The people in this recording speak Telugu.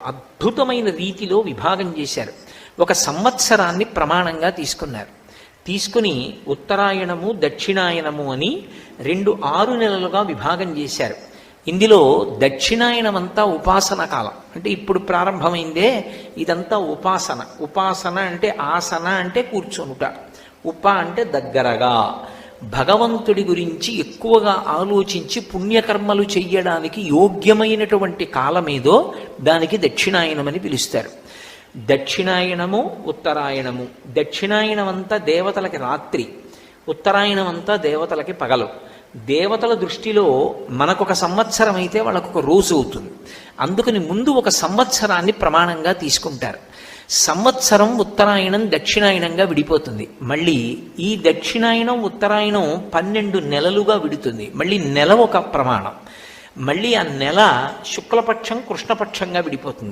అద్భుతమైన రీతిలో విభాగం చేశారు. ఒక సంవత్సరాన్ని ప్రమాణంగా తీసుకున్నారు. తీసుకుని ఉత్తరాయణము దక్షిణాయనము అని 6 నెలలుగా విభాగం చేశారు. ఇందులో దక్షిణాయనమంతా ఉపాసన కాలం, అంటే ఇప్పుడు ప్రారంభమైందే ఇదంతా ఉపాసన. ఉపాసన అంటే ఆసన అంటే కూర్చొనుట, ఉప అంటే దగ్గరగా భగవంతుడి గురించి ఎక్కువగా ఆలోచించి పుణ్యకర్మలు చెయ్యడానికి యోగ్యమైనటువంటి కాలమేదో దానికి దక్షిణాయనమని పిలుస్తారు. దక్షిణాయనము ఉత్తరాయణము. దక్షిణాయనమంతా దేవతలకి రాత్రి, ఉత్తరాయణమంతా దేవతలకి పగలు. దేవతల దృష్టిలో మనకొక సంవత్సరం అయితే వాళ్ళకొక రోజు అవుతుంది. అందుకని ముందు ఒక సంవత్సరాన్ని ప్రమాణంగా తీసుకుంటారు. సంవత్సరం ఉత్తరాయణం దక్షిణాయనంగా విడిపోతుంది. మళ్ళీ ఈ దక్షిణాయనం ఉత్తరాయణం 12 నెలలుగా విడుతుంది. మళ్ళీ నెల ఒక ప్రమాణం. మళ్ళీ ఆ నెల శుక్లపక్షం కృష్ణపక్షంగా విడిపోతుంది.